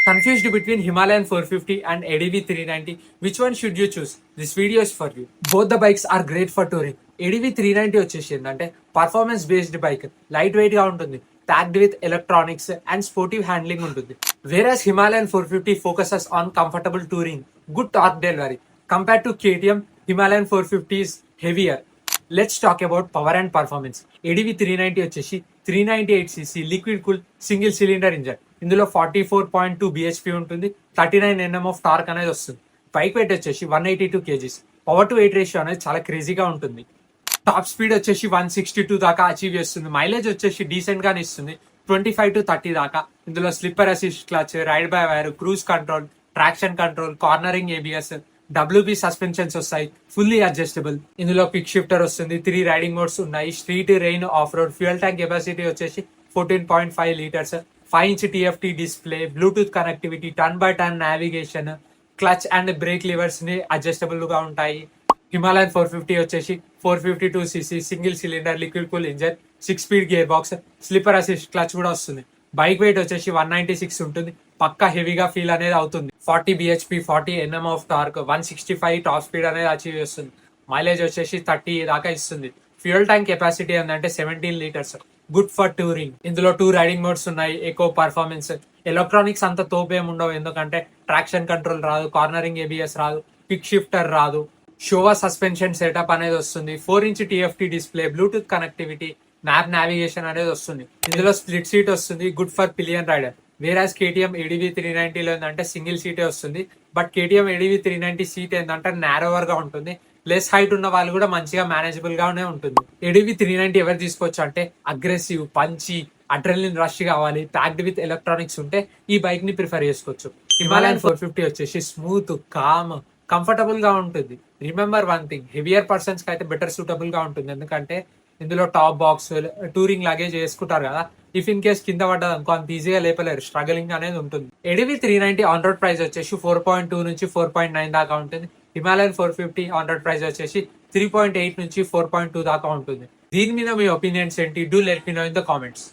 Confused between Himalayan 450 and ADV 390? Which one should you choose? This video is for you. Both the bikes are great for touring. ADV 390 వచ్చేసి ఏంటంటే performance based bike, light weight గా ఉంటుంది, packed with electronics and sportive handling ఉంటుంది. Versus Himalayan 450 focuses on comfortable touring, good torque delivery. Compare to KTM, Himalayan 450 is heavier. Let's talk about power and performance. ADV 390 వచ్చేసి 398cc liquid cool single cylinder engine. ఇందులో 44.2 bhp ఉంటుంది, 39 Nm of torque అనేది వస్తుంది. Bike wait వచ్చేసి 182 kgs. Power to weight ratio అనేది చాలా క్రేజీగా ఉంటుంది. టాప్ స్పీడ్ వచ్చేసి 162 దాకా అచీవ్ చేస్తుంది. మైలేజ్ వచ్చేసి డీసెంట్ గానే ఇస్తుంది, 25 to 30 దాకా. ఇందులో slipper assist clutch, ride by wire, cruise control, traction control, cornering ABS, WB suspensions వస్తాయి, ఫుల్లీ అడ్జస్టబుల్. ఇందులో క్విక్ షిఫ్టర్ వస్తుంది, 3 రైడింగ్ మోడ్స్ ఉన్నాయి, street, rain, off road. Fuel tank capacity వచ్చేసి 14.5 litres, 5-inch TFT display, Bluetooth connectivity, turn by turn navigation, clutch and brake levers ని adjustable గా ఉంటాయి. Himalayan 450 వచ్చేసి 452cc single cylinder liquid cool engine, 6-speed gear box, slipper assist clutch కూడా వస్తుంది. Bike wait వచ్చేసి 196 ఉంటుంది, పక్కా హెవీగా ఫీల్ అనేది అవుతుంది. 40 bhp, 40 Nm of torque, 165 top speed అనేది అచీవ్ చేస్తుంది. మైలేజ్ వచ్చేసి 30 దాకా ఇస్తుంది. ఫ్యూయల్ ట్యాంక్ కెపాసిటీ ఏంటంటే 17 లీటర్స్, గుడ్ ఫర్ టూరింగ్. ఇందులో 2 రైడింగ్ మోడ్స్ ఉన్నాయి, ఎకో, పర్ఫార్మెన్స్. ఎలక్ట్రానిక్స్ అంత తోపేం ఉండవు, ఎందుకంటే ట్రాక్షన్ కంట్రోల్ రాదు, కార్నరింగ్ ABS రాదు, క్విక్ షిఫ్టర్ రాదు. షోవా సస్పెన్షన్ సెటప్ అనేది వస్తుంది, 4-inch TFT display, Bluetooth connectivity, map navigation అనేది వస్తుంది. ఇందులో స్ప్లిట్ సీట్ వస్తుంది, good for pillion rider. Versus KTM ADV 390 లో ఏంటంటే సింగిల్ సీటే వస్తుంది, బట్ KTM ADV 390 సీట్ ఏంటంటే నారోవర్ గా ఉంటుంది. లెస్ హైట్ ఉన్న వాళ్ళు కూడా మంచిగా మేనేజబుల్ గానే ఉంటుంది. ADV 390 ఎవరు తీసుకోవచ్చు అంటే అగ్రెసివ్, పంచి, అడ్రెనలిన్ రష్ కావాలి, ప్యాక్డ్ విత్ ఎలక్ట్రానిక్స్ ఉంటే ఈ బైక్ ని ప్రిఫర్ చేసుకోవచ్చు. హిమాలయన్ 450 వచ్చేసి స్మూత్, కామ్, కంఫర్టబుల్ గా ఉంటుంది. Remember one thing, heavier persons కి అయితే బెటర్ సూటబుల్ గా ఉంటుంది, ఎందుకంటే ఇందులో టాప్ బాక్స్, టూరింగ్ లగేజ్ వేసుకుంటారు కదా. ఇఫ్ ఇన్ కేస్ కింద పడ్డది అనుకో అంత ఈజీగా లేపలేరు, స్ట్రగలింగ్ అనేది ఉంటుంది. ADV 390 ఆన్ రోడ్ ప్రైస్ వచ్చేసి 4.2 నుంచి 4.9 దాకా ఉంటుంది. హిమాలయన్ 450 ఆన్ రోడ్ ప్రైస్ వచ్చేసి 3.8 నుంచి 4.2 దాకా ఉంటుంది. దీని మీద మీ ఒపీనియన్స్ ఏంటి? Do let me know in the comments.